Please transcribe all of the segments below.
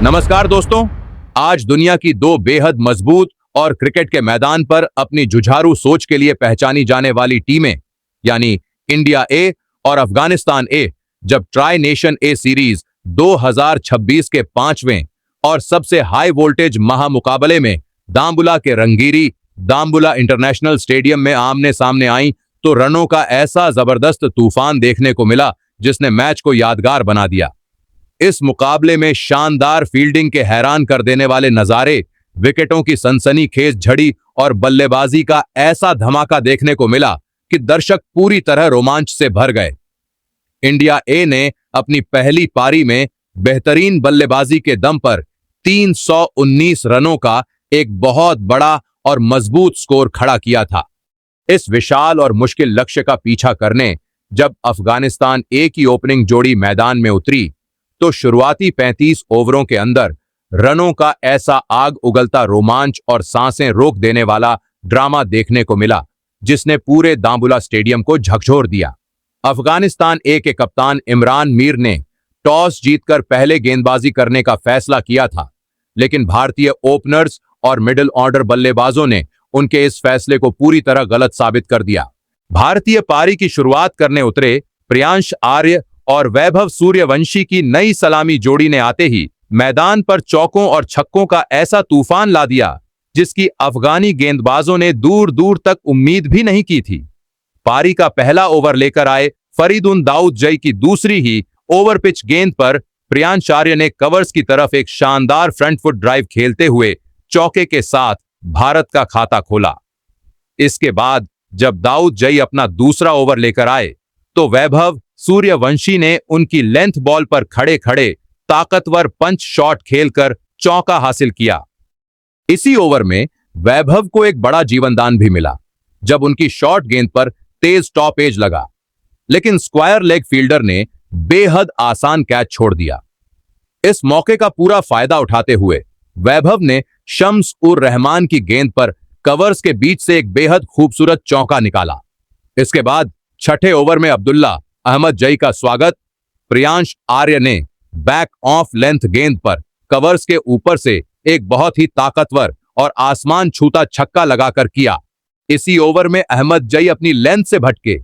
नमस्कार दोस्तों। आज दुनिया की दो बेहद मजबूत और क्रिकेट के मैदान पर अपनी जुझारू सोच के लिए पहचानी जाने वाली टीमें यानी इंडिया ए और अफगानिस्तान ए जब ट्राई नेशन ए सीरीज 2026 के पांचवें और सबसे हाई वोल्टेज महामुकाबले में दाम्बुला के रंगीरी दाम्बुला इंटरनेशनल स्टेडियम में आमने सामने आई तो रनों का ऐसा जबरदस्त तूफान देखने को मिला जिसने मैच को यादगार बना दिया। इस मुकाबले में शानदार फील्डिंग के हैरान कर देने वाले नजारे, विकेटों की सनसनीखेज झड़ी और बल्लेबाजी का ऐसा धमाका देखने को मिला कि दर्शक पूरी तरह रोमांच से भर गए। इंडिया ए ने अपनी पहली पारी में बेहतरीन बल्लेबाजी के दम पर 319 रनों का एक बहुत बड़ा और मजबूत स्कोर खड़ा किया था। इस विशाल और मुश्किल लक्ष्य का पीछा करने जब अफगानिस्तान ए की ओपनिंग जोड़ी मैदान में उतरी तो शुरुआती 35 ओवरों के अंदर रनों का ऐसा आग उगलता रोमांच और सांसें रोक देने वाला ड्रामा देखने को मिला जिसने पूरे दाम्बुला स्टेडियम को झकझोर दिया। अफगानिस्तान ए के कप्तान इमरान मीर ने टॉस जीतकर पहले गेंदबाजी करने का फैसला किया था, लेकिन भारतीय ओपनर्स और मिडिल ऑर्डर बल्लेबाजों ने उनके इस फैसले को पूरी तरह गलत साबित कर दिया। भारतीय पारी की शुरुआत करने उतरे प्रियांश आर्य और वैभव सूर्यवंशी की नई सलामी जोड़ी ने आते ही मैदान पर चौकों और छक्कों का ऐसा तूफान ला दिया जिसकी अफगानी गेंदबाजों ने दूर दूर तक उम्मीद भी नहीं की थी। पारी का पहला ओवर लेकर आए फरीदुन दाऊद जई की दूसरी ही ओवर पिच गेंद पर प्रियांश आर्य ने कवर्स की तरफ एक शानदार फ्रंट फुट ड्राइव खेलते हुए चौके के साथ भारत का खाता खोला। इसके बाद जब दाऊद जई अपना दूसरा ओवर लेकर आए तो वैभव सूर्यवंशी ने उनकी लेंथ बॉल पर खड़े खड़े ताकतवर पंच शॉट खेलकर चौका हासिल किया। इसी ओवर में वैभव को एक बड़ा जीवनदान भी मिला जब उनकी शॉर्ट गेंद पर तेज टॉप एज लगा, लेकिन स्क्वायर लेग फील्डर ने बेहद आसान कैच छोड़ दिया। इस मौके का पूरा फायदा उठाते हुए वैभव ने शम्स उर रहमान की गेंद पर कवर्स के बीच से एक बेहद खूबसूरत चौका निकाला। इसके बाद छठे ओवर में अब्दुल्ला अहमद जई का स्वागत प्रियांश आर्य ने बैक ऑफ लेंथ गेंद पर कवर्स के ऊपर से एक बहुत ही ताकतवर और आसमान छूता छक्का लगाकर किया। इसी ओवर में अहमद जई अपनी लेंथ से भटके,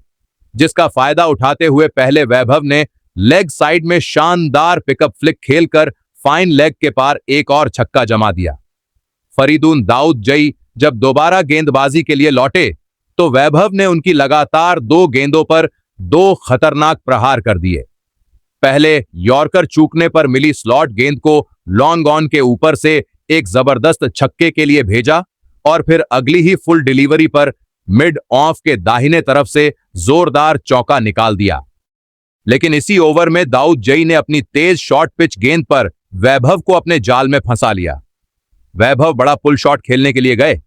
जिसका फायदा उठाते हुए पहले वैभव ने लेग साइड में शानदार पिकअप फ्लिक खेलकर फाइन लेग के पार एक और छक्का जमा दिया। फरीदुन दाऊद जई जब दोबारा गेंदबाजी के लिए लौटे तो वैभव ने उनकी लगातार दो गेंदों पर दो खतरनाक प्रहार कर दिए। पहले यॉर्कर चूकने पर मिली स्लॉट गेंद को लॉन्ग ऑन के ऊपर से एक जबरदस्त छक्के के लिए भेजा और फिर अगली ही फुल डिलीवरी पर मिड ऑफ के दाहिने तरफ से जोरदार चौका निकाल दिया। लेकिन इसी ओवर में दाऊद जई ने अपनी तेज शॉर्ट पिच गेंद पर वैभव को अपने जाल में फंसा लिया। वैभव बड़ा पुल शॉट खेलने के लिए गए,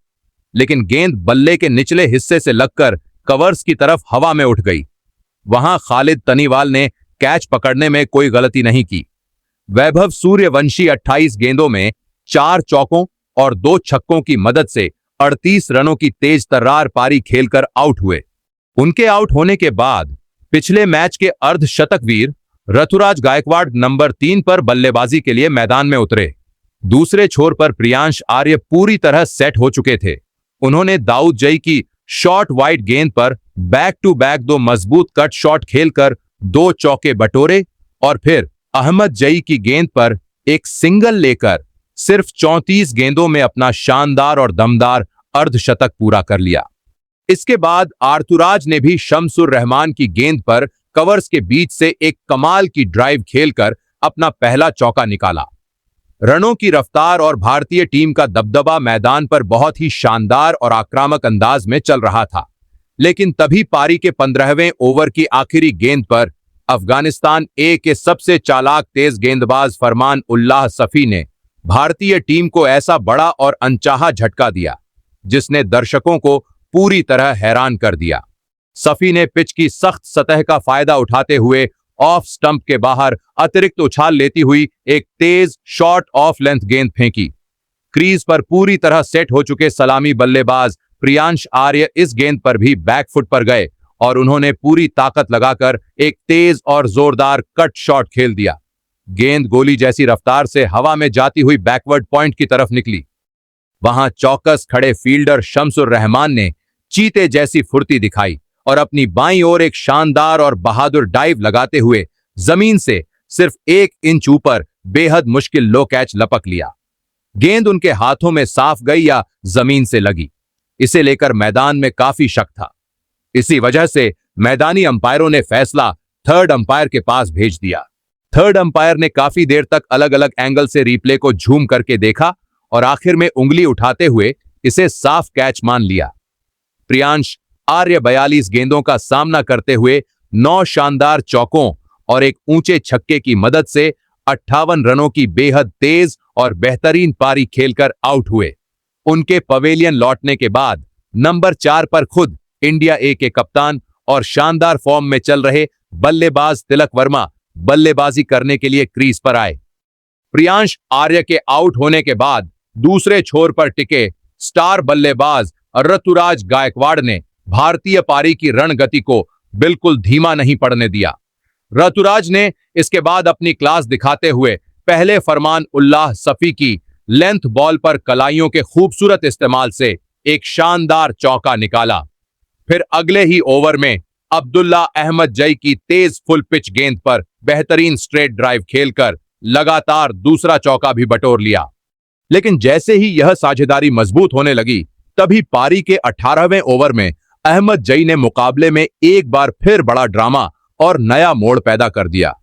लेकिन गेंद बल्ले के निचले हिस्से से लगकर कवर्स की तरफ हवा में उठ गई। वहां खालिद तनीवाल ने कैच पकड़ने में कोई गलती नहीं की। वैभव सूर्यवंशी 28 गेंदों में 4 चौकों और 2 छक्कों की मदद से 38 रनों की तेज तर्रार पारी खेलकर आउट हुए। उनके आउट होने के बाद पिछले मैच के अर्धशतक वीर ऋतुराज गायकवाड़ नंबर 3 पर बल्लेबाजी के लिए मैदान में उतरे। दूसरे छोर पर प्रियांश आर्य पूरी तरह सेट हो चुके थे। उन्होंने दाऊद जई की शॉर्ट वाइड गेंद पर बैक टू बैक 2 मजबूत कट शॉट खेलकर 2 चौके बटोरे और फिर अहमद जई की गेंद पर एक सिंगल लेकर सिर्फ 34 गेंदों में अपना शानदार और दमदार अर्धशतक पूरा कर लिया। इसके बाद आर्थुराज ने भी शम्सुर रहमान की गेंद पर कवर्स के बीच से एक कमाल की ड्राइव खेलकर अपना पहला चौका निकाला। रनों की रफ्तार और भारतीय टीम का दबदबा मैदान पर बहुत ही शानदार और आक्रामक अंदाज में चल रहा था, लेकिन तभी पारी के 15वें ओवर की आखिरी गेंद पर अफगानिस्तान ए के सबसे चालाक तेज गेंदबाज फरमान उल्लाह सफी ने भारतीय टीम को ऐसा बड़ा और अनचाहा झटका दिया जिसने दर्शकों को पूरी तरह हैरान कर दिया। सफी ने पिच की सख्त सतह का फायदा उठाते हुए ऑफ स्टंप के बाहर अतिरिक्त उछाल लेती हुई एक तेज शॉर्ट ऑफ लेंथ गेंद फेंकी। क्रीज पर पूरी तरह सेट हो चुके सलामी बल्लेबाज प्रियांश आर्य इस गेंद पर भी बैकफुट पर गए और उन्होंने पूरी ताकत लगाकर एक तेज और जोरदार कट शॉट खेल दिया। गेंद गोली जैसी रफ्तार से हवा में जाती हुई बैकवर्ड पॉइंट की तरफ निकली। वहां चौकस खड़े फील्डर शम्सुर रहमान ने चीते जैसी फुर्ती दिखाई और अपनी बाईं ओर एक शानदार और बहादुर डाइव लगाते हुए जमीन से सिर्फ 1 इंच ऊपर बेहद मुश्किल लो कैच लपक लिया। गेंद उनके हाथों में साफ गई या जमीन से लगी, इसे लेकर मैदान में काफी शक था। इसी वजह से मैदानी अंपायरों ने फैसला थर्ड अंपायर के पास भेज दिया। थर्ड अंपायर ने काफी देर तक अलग अलग एंगल से रिप्ले को झूम करके देखा और आखिर में उंगली उठाते हुए इसे साफ कैच मान लिया। प्रियांश आर्य 42 गेंदों का सामना करते हुए 9 शानदार चौकों और एक ऊंचे छक्के की मदद से 58 रनों की बेहद तेज और बेहतरीन पारी खेलकर आउट हुए। उनके पवेलियन लौटने के बाद नंबर 4 पर खुद इंडिया ए के कप्तान और शानदार फॉर्म में चल रहे बल्लेबाज तिलक वर्मा बल्लेबाजी करने के लिए क्रीज पर आए। प्रियांश आर्य के आउट होने के बाद दूसरे छोर पर टिके स्टार बल्लेबाज ऋतुराज गायकवाड़ ने भारतीय पारी की रणगति को बिल्कुल धीमा नहीं पड़ने दिया। ऋतुराज ने इसके बाद अपनी क्लास दिखाते हुए पहले फरमान उल्लाह सफी की लेंथ बॉल पर कलाइयों के खूबसूरत इस्तेमाल से एक शानदार चौका निकाला। फिर अगले ही ओवर में अब्दुल्ला अहमद जई की तेज फुल पिच गेंद पर बेहतरीन स्ट्रेट ड्राइव खेलकर लगातार दूसरा चौका भी बटोर लिया। लेकिन जैसे ही यह साझेदारी मजबूत होने लगी, तभी पारी के 18वें ओवर में अहमद जई ने मुकाबले में एक बार फिर बड़ा ड्रामा और नया मोड़ पैदा कर दिया।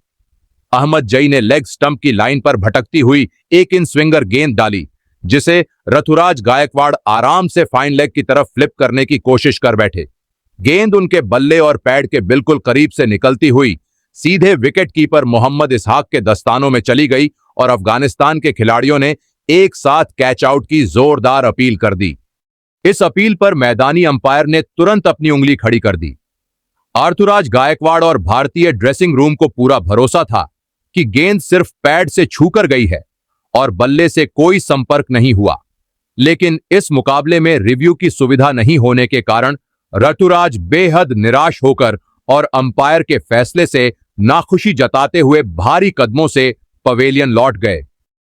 अहमद जई ने लेग स्टंप की लाइन पर भटकती हुई 1 इंच स्विंगर गेंद डाली, जिसे ऋतुराज गायकवाड़ आराम से फाइन लेग की तरफ फ्लिप करने की कोशिश कर बैठे। गेंद उनके बल्ले और पैड के बिल्कुल करीब से निकलती हुई सीधे विकेट कीपर मोहम्मद इसहाक के दस्तानों में चली गई और अफगानिस्तान के खिलाड़ियों ने एक साथ कैच आउट की जोरदार अपील कर दी। इस अपील पर मैदानी अंपायर ने तुरंत अपनी उंगली खड़ी कर दी। ऋतुराज गायकवाड़ और भारतीय ड्रेसिंग रूम को पूरा भरोसा था कि गेंद सिर्फ पैड से छूकर गई है और बल्ले से कोई संपर्क नहीं हुआ। लेकिन इस मुकाबले में रिव्यू की सुविधा नहीं होने के कारण ऋतुराज बेहद निराश होकर और अंपायर के फैसले से नाखुशी जताते हुए भारी कदमों से पवेलियन लौट गए।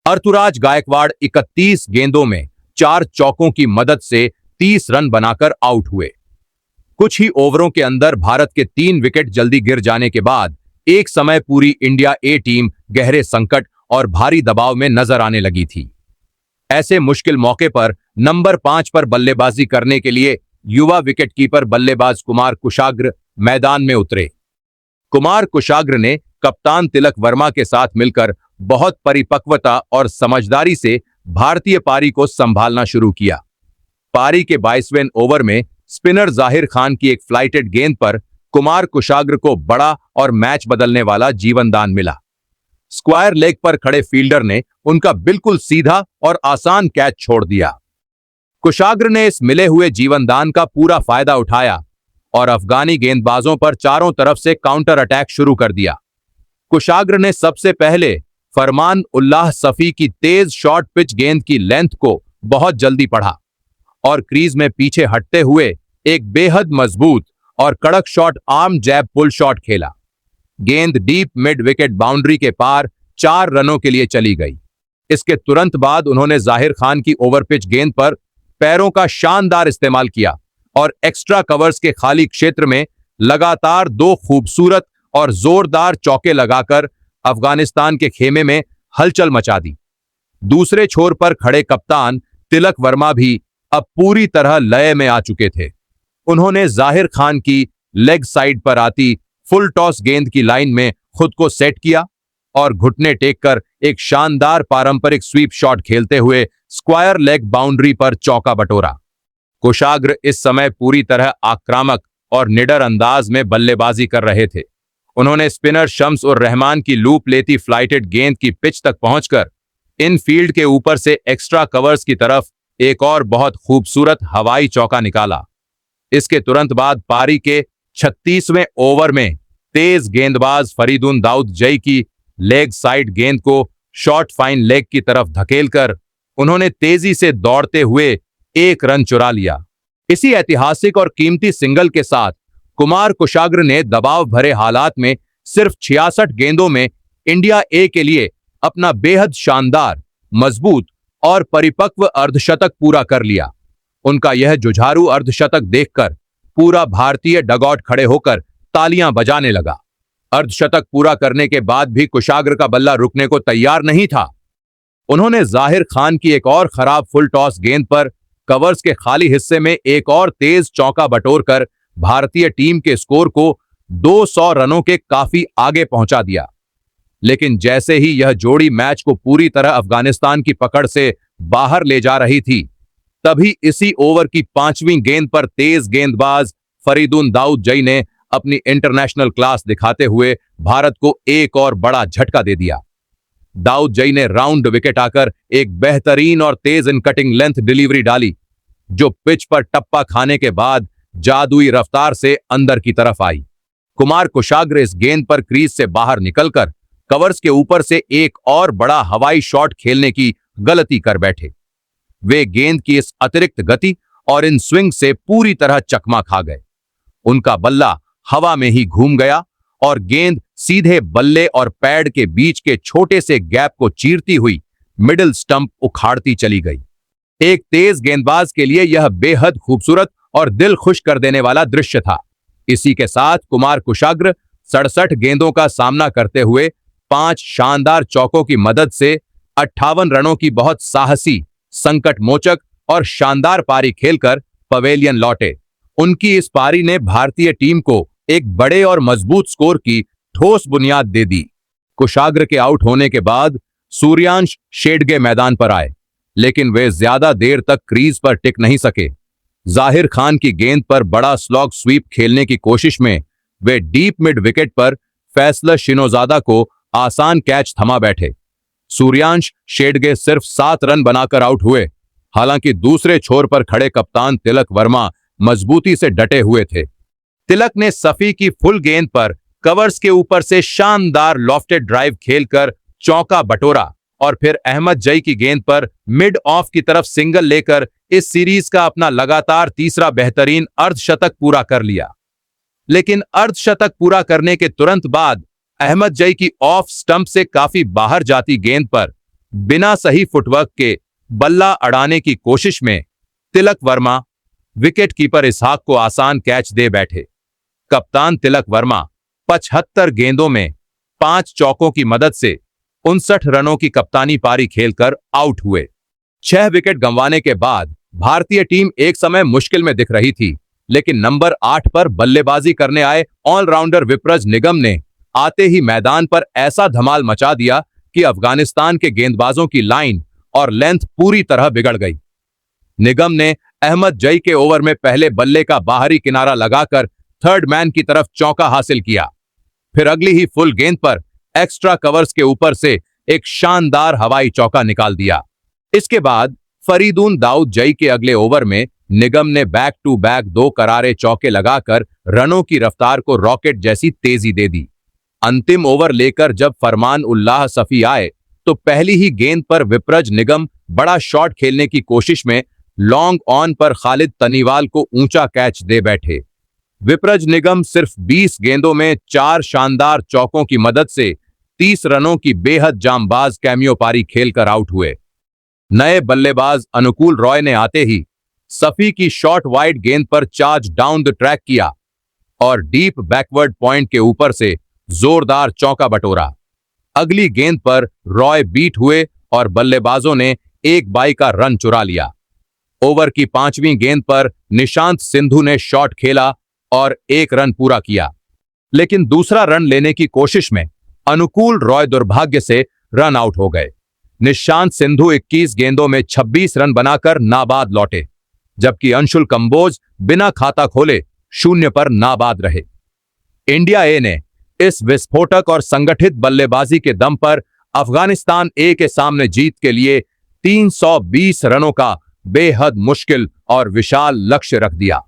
ऋतुराज गायकवाड़ 31 गेंदों में 4 चौकों की मदद से 30 रन बनाकर आउट हुए। कुछ ही ओवरों के अंदर भारत के 3 विकेट जल्दी गिर जाने के बाद एक समय पूरी इंडिया ए टीम गहरे संकट और भारी दबाव में नजर आने लगी थी। ऐसे मुश्किल मौके पर नंबर 5 पर बल्लेबाजी करने के लिए युवा विकेटकीपर बल्लेबाज कुमार कुशाग्र मैदान में उतरे। कुमार कुशाग्र ने कप्तान तिलक वर्मा के साथ मिलकर बहुत परिपक्वता और समझदारी से भारतीय पारी को संभालना शुरू किया। पारी के 22वें ओवर में स्पिनर जाहिर खान की एक फ्लाइटेड गेंद पर कुमार कुशाग्र को बड़ा और मैच बदलने वाला जीवनदान मिला। स्क्वायर लेग पर खड़े फील्डर ने उनका बिल्कुल सीधा और आसान कैच छोड़ दिया। कुशाग्र ने इस मिले हुए जीवनदान का पूरा फायदा उठाया और अफगानी गेंदबाजों पर चारों तरफ से काउंटर अटैक शुरू कर दिया। कुशाग्र ने सबसे पहले फरमान उल्लाह सफी की तेज शॉर्ट पिच गेंद की लेंथ को बहुत जल्दी पढ़ा और क्रीज में पीछे हटते हुए एक बेहद मजबूत और कड़क शॉट आर्म जैब पुल शॉट खेला। गेंद डीप मिड विकेट बाउंड्री के पार 4 रनों के लिए चली गई। इसके तुरंत बाद उन्होंने जाहिर खान की ओवर पिच गेंद पर पैरों का शानदार इस्तेमाल किया और एक्स्ट्रा कवर्स के खाली क्षेत्र में लगातार 2 खूबसूरत और जोरदार चौके लगाकर अफगानिस्तान के खेमे में हलचल मचा दी। दूसरे छोर पर खड़े कप्तान तिलक वर्मा भी अब पूरी तरह लय में आ चुके थे। उन्होंने जाहिर खान की लेग साइड पर आती फुल टॉस गेंद की लाइन में खुद को सेट किया और घुटने टेक कर एक शानदार पारंपरिक स्वीप शॉट खेलते हुए स्क्वायर लेग बाउंड्री पर चौका बटोरा। कुशाग्र इस समय पूरी तरह आक्रामक और निडर अंदाज में बल्लेबाजी कर रहे थे। उन्होंने स्पिनर शम्स और रहमान की लूप लेती फ्लाइटेड गेंद की पिच तक पहुंचकर इन फील्ड के ऊपर से एक्स्ट्रा कवर्स की तरफ एक और बहुत खूबसूरत हवाई चौका निकाला। इसके तुरंत बाद पारी के 36वें ओवर में तेज गेंदबाज फरीदुन दाऊद जई की लेग साइड गेंद को शॉर्ट फाइन लेग की तरफ धकेलकर उन्होंने तेजी से दौड़ते हुए 1 रन चुरा लिया। इसी ऐतिहासिक और कीमती सिंगल के साथ कुमार कुशाग्र ने दबाव भरे हालात में सिर्फ 66 गेंदों में इंडिया ए के लिए अपना बेहद शानदार, मजबूत और परिपक्व अर्धशतक पूरा कर लिया। उनका यह जुझारू अर्धशतक देखकर पूरा भारतीय डगआउट खड़े होकर तालियां बजाने लगा। अर्धशतक पूरा करने के बाद भी कुशाग्र का बल्ला रुकने को तैयार नहीं था। उन्होंने जाहिर खान की एक और खराब फुल टॉस गेंद पर कवर्स के खाली हिस्से में एक और तेज चौका बटोरकर भारतीय टीम के स्कोर को 200 रनों के काफी आगे पहुंचा दिया। लेकिन जैसे ही यह जोड़ी मैच को पूरी तरह अफगानिस्तान की पकड़ से बाहर ले जा रही थी, तभी इसी ओवर की 5वीं गेंद पर तेज गेंदबाज फरीदुन दाऊद जई ने अपनी इंटरनेशनल क्लास दिखाते हुए भारत को एक और बड़ा झटका दे दिया। दाऊद जई ने राउंड विकेट आकर एक बेहतरीन और तेज इन कटिंग लेंथ डिलीवरी डाली, जो पिच पर टप्पा खाने के बाद जादुई रफ्तार से अंदर की तरफ आई। कुमार कुशाग्र इस गेंद पर क्रीज से बाहर निकलकर कवर्स के ऊपर से एक और बड़ा हवाई शॉट खेलने की गलती कर बैठे। वे गेंद की इस अतिरिक्त गति और इन स्विंग से पूरी तरह चकमा खा गए। उनका बल्ला हवा में ही घूम गया और गेंद सीधे बल्ले और पैड के बीच के छोटे से गैप को चीरती हुई मिडिल स्टंप उखाड़ती चली गई। एक तेज गेंदबाज के लिए यह बेहद खूबसूरत और दिल खुश कर देने वाला दृश्य था। इसी के साथ कुमार कुशाग्र 67 गेंदों का सामना करते हुए 5 शानदार चौकों की मदद से 58 रनों की बहुत साहसी, संकट मोचक और शानदार पारी खेलकर पवेलियन लौटे। उनकी इस पारी ने भारतीय टीम को एक बड़े और मजबूत स्कोर की ठोस बुनियाद दे दी। कुशाग्र के आउट होने के बाद सूर्यांश शेडगे मैदान पर आए, लेकिन वे ज्यादा देर तक क्रीज पर टिक नहीं सके। जाहिर खान की गेंद पर बड़ा स्लॉग स्वीप खेलने की कोशिश में वे डीप मिड विकेट पर फैसला शिनोजादा को आसान कैच थमा बैठे। सूर्यांश शेडगे सिर्फ 7 रन बनाकर आउट हुए। हालांकि दूसरे छोर पर खड़े कप्तान तिलक वर्मा मजबूती से डटे हुए थे। तिलक ने सफी की फुल गेंद पर कवर्स के ऊपर से शानदार लॉफ्टेड ड्राइव खेलकर चौका बटोरा और फिर अहमद जई की गेंद पर मिड ऑफ की तरफ सिंगल लेकर इस सीरीज का अपना लगातार तीसरा बेहतरीन अर्धशतक पूरा कर लिया। लेकिन अर्धशतक पूरा करने के तुरंत बाद अहमद जई की ऑफ स्टंप से काफी बाहर जाती गेंद पर बिना सही फुटवर्क के बल्ला अड़ाने की कोशिश में तिलक वर्मा विकेट कीपर इसहाक को आसान कैच दे बैठे। कप्तान तिलक वर्मा 75 गेंदों में 5 चौकों की मदद से 59 रनों की कप्तानी पारी खेलकर आउट हुए। 6 विकेट गंवाने के बाद भारतीय टीम एक समय मुश्किल में दिख रही थी, लेकिन नंबर 8 पर बल्लेबाजी करने आए ऑलराउंडर विप्रज निगम ने आते ही मैदान पर ऐसा धमाल मचा दिया कि अफगानिस्तान के गेंदबाजों की लाइन और लेंथ पूरी तरह बिगड़ गई। निगम ने अहमद जई के ओवर में पहले बल्ले का बाहरी किनारा लगाकर थर्ड मैन की तरफ चौका हासिल किया। फिर अगली ही फुल गेंद पर एक्स्ट्रा कवर्स के ऊपर से एक शानदार हवाई चौका निकाल दिया। इसके बाद फरीदुन दाऊद जई के अगले ओवर में निगम ने बैक टू बैक 2 करारे चौके लगाकर रनों की रफ्तार को रॉकेट जैसी तेजी दे दी। अंतिम ओवर लेकर जब फरमान उल्लाह सफी आए तो पहली ही गेंद पर विप्रज निगम बड़ा शॉट खेलने की कोशिश में लॉन्ग ऑन पर खालिद तनीवाल को ऊंचा कैच दे बैठे। विप्रज निगम सिर्फ 20 गेंदों में 4 शानदार चौकों की मदद से 30 रनों की बेहद जांबाज कैमियो पारी खेलकर आउट हुए। नए बल्लेबाज अनुकूल रॉय ने आते ही सफी की शॉर्ट वाइड गेंद पर चार्ज डाउन द ट्रैक किया और डीप बैकवर्ड पॉइंट के ऊपर से जोरदार चौका बटोरा। अगली गेंद पर रॉय बीट हुए और बल्लेबाजों ने एक बाई का रन चुरा लिया। ओवर की 5वीं गेंद पर निशांत सिंधु ने शॉट खेला और 1 रन पूरा किया, लेकिन दूसरा रन लेने की कोशिश में अनुकूल रॉय दुर्भाग्य से रन आउट हो गए। निशांत सिंधु 21 गेंदों में 26 रन बनाकर नाबाद लौटे, जबकि अंशुल कंबोज बिना खाता खोले 0 पर नाबाद रहे। इंडिया ए ने इस विस्फोटक और संगठित बल्लेबाजी के दम पर अफगानिस्तान ए के सामने जीत के लिए 320 रनों का बेहद मुश्किल और विशाल लक्ष्य रख दिया।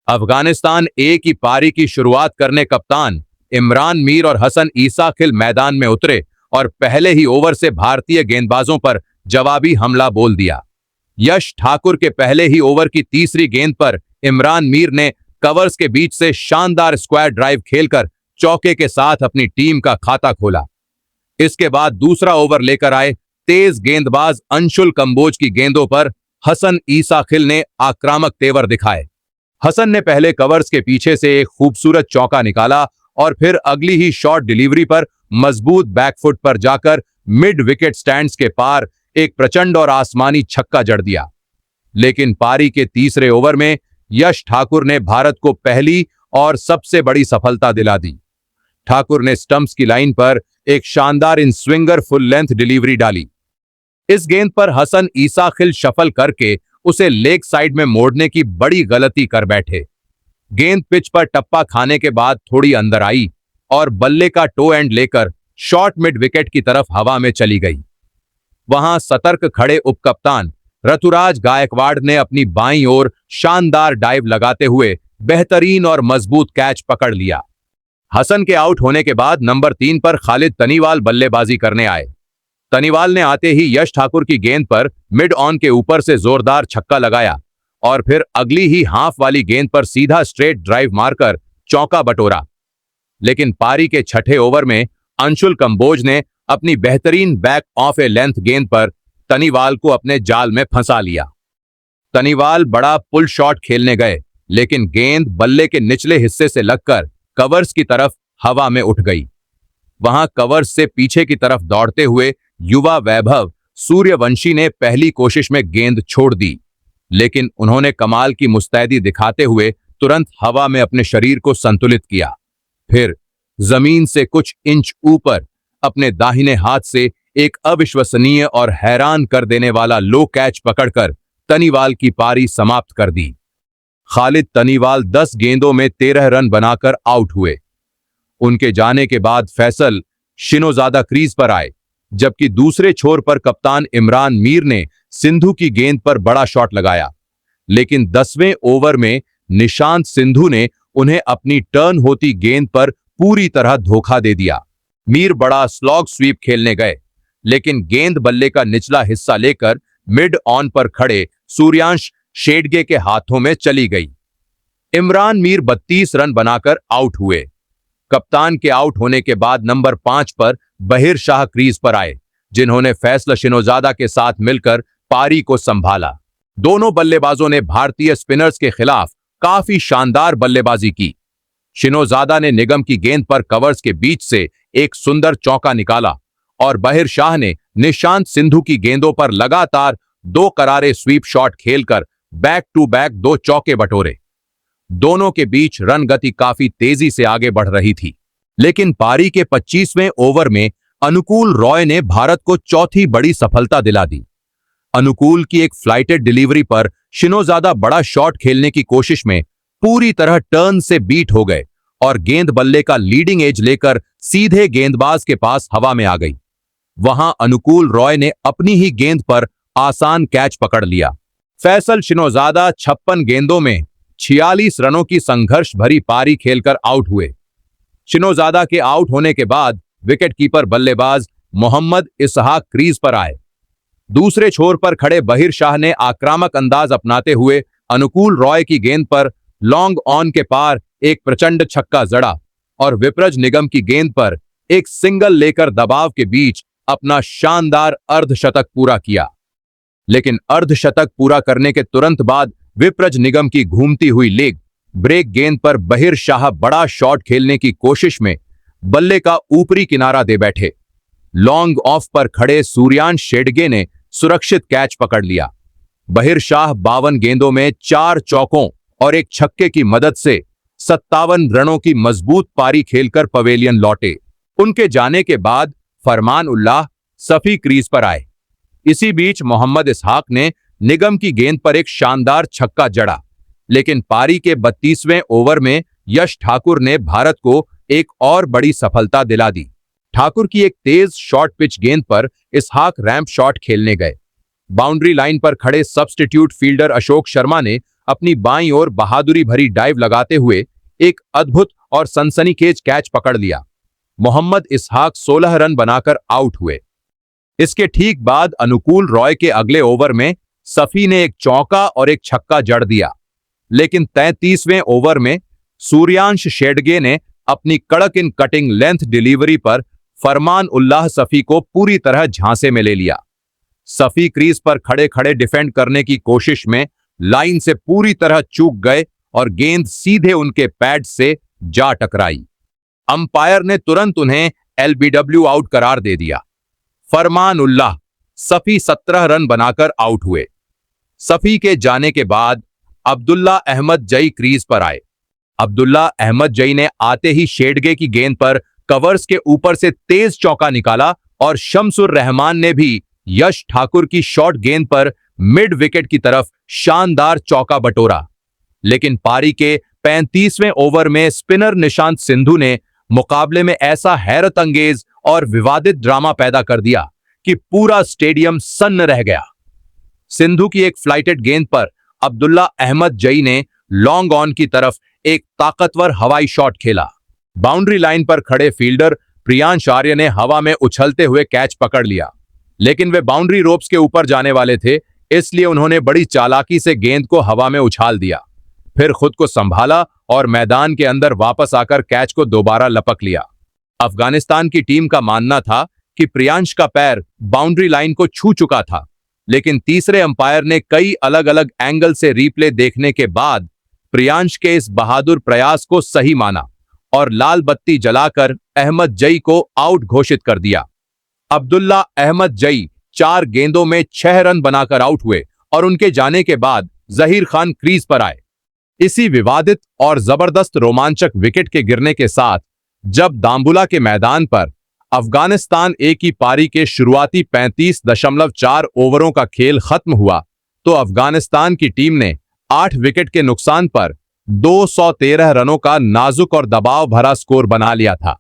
अफगानिस्तान ए की पारी की शुरुआत करने कप्तान इमरान मीर और हसन ईसा खिल मैदान में उतरे और पहले ही ओवर से भारतीय गेंदबाजों पर जवाबी हमला बोल दिया। यश ठाकुर के पहले ही ओवर की तीसरी गेंद पर इमरान मीर ने कवर्स के बीच से शानदार स्क्वायर ड्राइव खेलकर चौके के साथ अपनी टीम का खाता खोला। इसके बाद दूसरा ओवर लेकर आए तेज गेंदबाज अंशुल कंबोज की गेंदों पर हसन ईसा खिल ने आक्रामक तेवर दिखाए। हसन ने पहले कवर्स के पीछे से एक खूबसूरत चौका निकाला और फिर अगली ही शॉट डिलीवरी पर मजबूत बैकफुट पर जाकर मिड विकेट स्टैंड्स के पार एक प्रचंड और आसमानी छक्का जड़ दिया। लेकिन पारी के तीसरे ओवर में यश ठाकुर ने भारत को पहली और सबसे बड़ी सफलता दिला दी। ठाकुर ने स्टंप्स की लाइन पर एक शानदार इन स्विंगर फुल लेंथ डिलीवरी डाली। इस गेंद पर हसन ईसा खिल शफल करके उसे लेग साइड में मोड़ने की बड़ी गलती कर बैठे। गेंद पिच पर टप्पा खाने के बाद थोड़ी अंदर आई और बल्ले का टो एंड लेकर शॉर्ट मिड विकेट की तरफ हवा में चली गई। वहां सतर्क खड़े उपकप्तान ऋतुराज गायकवाड़ ने अपनी बाईं ओर शानदार डाइव लगाते हुए बेहतरीन और मजबूत कैच पकड़ लिया। हसन के आउट होने के बाद नंबर 3 पर खालिद तनीवाल बल्लेबाजी करने आए। तनीवाल ने आते ही यश ठाकुर की गेंद पर मिड ऑन के ऊपर से जोरदार छक्का लगाया और फिर अगली ही हाफ वाली गेंद पर सीधा स्ट्रेट ड्राइव मारकर चौका बटोरा। लेकिन पारी के छठे ओवर में अंशुल कंबोज ने अपनी बेहतरीन बैक ऑफ ए लेंथ गेंद पर तनीवाल को अपने जाल में फंसा लिया। तनीवाल बड़ा पुल शॉट खेलने गए, लेकिन गेंद बल्ले के निचले हिस्से से लगकर कवर्स की तरफ हवा में उठ गई। वहां कवर्स से पीछे की तरफ दौड़ते हुए युवा वैभव सूर्यवंशी ने पहली कोशिश में गेंद छोड़ दी, लेकिन उन्होंने कमाल की मुस्तैदी दिखाते हुए तुरंत हवा में अपने शरीर को संतुलित किया। फिर जमीन से कुछ इंच ऊपर अपने दाहिने हाथ से एक अविश्वसनीय और हैरान कर देने वाला लो कैच पकड़कर तनीवाल की पारी समाप्त कर दी। खालिद तनीवाल 10 गेंदों में 13 रन बनाकर आउट हुए। उनके जाने के बाद फैसल शिनोजादा क्रीज पर आए, जबकि दूसरे छोर पर कप्तान इमरान मीर ने सिंधु की गेंद पर बड़ा शॉट लगाया। लेकिन 10वें ओवर में निशांत सिंधु ने उन्हें अपनी टर्न होती गेंद पर पूरी तरह धोखा दे दिया। मीर बड़ा स्लॉग स्वीप खेलने गए, लेकिन गेंद बल्ले का निचला हिस्सा लेकर मिड ऑन पर खड़े सूर्यांश शेडगे के हाथों में चली गई। इमरान मीर 32 रन बनाकर आउट हुए। कप्तान के आउट होने के बाद नंबर 5 पर बहिर शाह क्रीज पर आए, जिन्होंने फैसल शिनोजादा के साथ मिलकर पारी को संभाला। दोनों बल्लेबाजों ने भारतीय स्पिनर्स के खिलाफ काफी शानदार बल्लेबाजी की। शिनोजादा ने निगम की गेंद पर कवर्स के बीच से एक सुंदर चौका निकाला और बहिर शाह ने निशांत सिंधु की गेंदों पर लगातार 2 करारे स्वीप शॉट खेलकर बैक टू बैक 2 चौके बटोरे। दोनों के बीच रन गति काफी तेजी से आगे बढ़ रही थी, लेकिन पारी के 25वें ओवर में अनुकूल रॉय ने भारत को चौथी बड़ी सफलता दिला दी। अनुकूल की एक फ्लाइटेड डिलीवरी पर शिनोजादा बड़ा शॉट खेलने की कोशिश में पूरी तरह टर्न से बीट हो गए और गेंद बल्ले का लीडिंग एज लेकर सीधे गेंदबाज के पास हवा में आ गई। वहां अनुकूल रॉय ने अपनी ही गेंद पर आसान कैच पकड़ लिया। फैसल शिनोजादा 56 गेंदों में 46 रनों की संघर्ष भरी पारी खेलकर आउट हुए। शिनोजादा के आउट होने के बाद विकेटकीपर बल्लेबाज मोहम्मद इसहाक क्रीज पर आए। दूसरे छोर पर खड़े बहिर शाह ने आक्रामक अंदाज अपनाते हुए अनुकूल रॉय की गेंद पर लॉन्ग ऑन के पार एक प्रचंड छक्का जड़ा और विप्रज निगम की गेंद पर एक सिंगल लेकर दबाव के बीच अपना शानदार अर्धशतक पूरा किया। लेकिन अर्धशतक पूरा करने के तुरंत बाद विप्रज निगम की घूमती हुई लेग ब्रेक गेंद पर बहिर शाह बड़ा शॉट खेलने की कोशिश में बल्ले का ऊपरी किनारा दे बैठे। लॉन्ग ऑफ पर खड़े सूर्यांश शेडगे ने सुरक्षित कैच पकड़ लिया। बहिर शाह 52 गेंदों में 4 चौकों और एक छक्के की मदद से 57 रनों की मजबूत पारी खेलकर पवेलियन लौटे। उनके जाने के बाद फरमान उल्लाह सफी क्रीज पर आए। इसी बीच मोहम्मद इसहाक ने निगम की गेंद पर एक शानदार छक्का जड़ा, लेकिन पारी के 32वें ओवर में यश ठाकुर ने भारत को एक और बड़ी सफलता दिला दी। ठाकुर की एक तेज शॉर्ट पिच गेंद पर इसहाक रैंप शॉट खेलने गए। बाउंड्री लाइन पर खड़े सब्स्टिट्यूट फील्डर अशोक शर्मा ने अपनी बाईं ओर बहादुरी भरी डाइव लगाते हुए एक अद्भुत और सनसनीखेज कैच पकड़ लिया। मोहम्मद इसहाक 16 रन बनाकर आउट हुए। इसके ठीक बाद अनुकूल रॉय के अगले ओवर में सफी ने एक चौका और एक छक्का जड़ दिया, लेकिन 33वें ओवर में सूर्यांश शेडगे ने अपनी कड़क इन कटिंग लेंथ डिलीवरी पर फरमान उल्लाह सफी को पूरी तरह झांसे में ले लिया। सफी क्रीज पर खड़े खड़े डिफेंड करने की कोशिश में लाइन से पूरी तरह चूक गए और गेंद सीधे उनके पैड से जा टकराई। अंपायर ने तुरंत उन्हें एलबीडब्ल्यू आउट करार दे दिया। फरमान उल्लाह सफी 17 रन बनाकर आउट हुए। सफी के जाने के बाद अब्दुल्ला अहमद जई क्रीज पर आए। अब्दुल्ला अहमद जई ने आते ही शेडगे की गेंद पर कवर्स के ऊपर से तेज चौका निकाला और शमसुर रहमान ने भी यश ठाकुर की शॉर्ट गेंद पर मिड विकेट की तरफ शानदार चौका बटोरा। लेकिन पारी के 35वें ओवर में स्पिनर निशांत सिंधु ने मुकाबले में ऐसा हैरत अंगेज और विवादित ड्रामा पैदा कर दिया कि पूरा स्टेडियम सन्न रह गया। सिंधु की एक फ्लाइटेड गेंद पर अब्दुल्ला अहमद जई ने लॉन्ग ऑन की तरफ एक ताकतवर हवाई शॉट खेला। बाउंड्री लाइन पर खड़े फील्डर प्रियांश आर्य ने हवा में उछलते हुए कैच पकड़ लिया, लेकिन वे बाउंड्री रोप्स के ऊपर जाने वाले थे, इसलिए उन्होंने बड़ी चालाकी से गेंद को हवा में उछाल दिया, फिर खुद को संभाला और मैदान के अंदर वापस आकर कैच को दोबारा लपक लिया। अफगानिस्तान की टीम का मानना था कि प्रियांश का पैर बाउंड्री लाइन को छू चुका था, लेकिन तीसरे अंपायर ने कई अलग अलग एंगल से रीप्ले देखने के बाद प्रियांश के इस बहादुर प्रयास को सही माना और लाल बत्ती जलाकर अहमद जई को आउट घोषित कर दिया। अब्दुल्ला अहमद जई 4 गेंदों में 6 रन बनाकर आउट हुए और उनके जाने के बाद जहीर खान क्रीज पर आए। इसी विवादित और जबरदस्त रोमांचक विकेट के गिरने के साथ जब दाम्बुला के मैदान पर अफगानिस्तान ए की पारी के शुरुआती 35.4 ओवरों का खेल खत्म हुआ, तो अफगानिस्तान की टीम ने 8 विकेट के नुकसान पर 213 रनों का नाजुक और दबाव भरा स्कोर बना लिया था।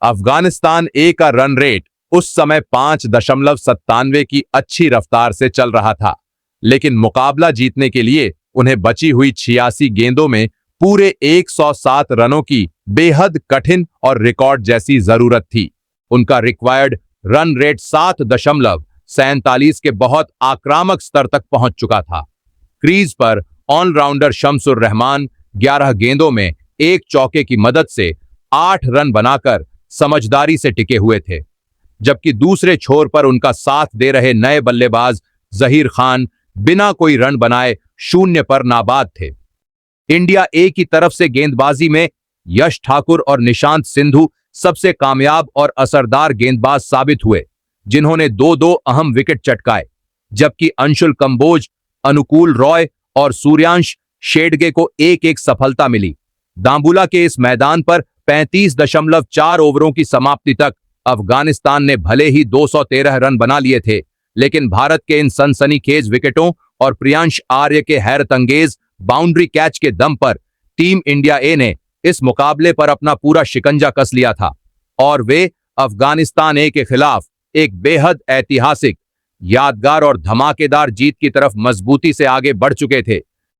अफगानिस्तान ए का रन रेट उस समय 5.97 की अच्छी रफ्तार से चल रहा था, लेकिन मुकाबला जीतने के लिए उन्हें बची हुई 86 गेंदों में पूरे 107 रनों की बेहद कठिन और रिकॉर्ड जैसी जरूरत थी। उनका रिक्वायर्ड रन रेट 7.47 के बहुत आक्रामक स्तर तक पहुंच चुका था। क्रीज पर ऑलराउंडर शमसुर रहमान 11 गेंदों में एक चौके की मदद से 8 रन बनाकर समझदारी से टिके हुए थे, जबकि दूसरे छोर पर उनका साथ दे रहे नए बल्लेबाज जहीर खान बिना कोई रन बनाए 0 पर नाबाद थे। इंडिया ए की तरफ से गेंदबाजी में यश ठाकुर और निशांत सिंधु सबसे कामयाब और असरदार गेंदबाज साबित हुए, जिन्होंने 2-2 अहम विकेट चटकाए, जबकि अंशुल कंबोज, अनुकूल रॉय और सूर्यांश शेडगे को 1-1 सफलता मिली। दाम्बुला के इस मैदान पर 35.4 ओवरों की समाप्ति तक अफगानिस्तान ने भले ही 213 रन बना लिए थे, लेकिन भारत के इन सनसनीखेज विकेटों और प्रियांश आर्य के हैरतअंगेज बाउंड्री कैच के दम पर टीम इंडिया ए ने इस मुकाबले पर अपना पूरा शिकंजा कस लिया था और वे अफगानिस्तान ए के खिलाफ एक बेहद ऐतिहासिक, यादगार और धमाकेदार जीत की तरफ मजबूती से आगे बढ़ चुके थे।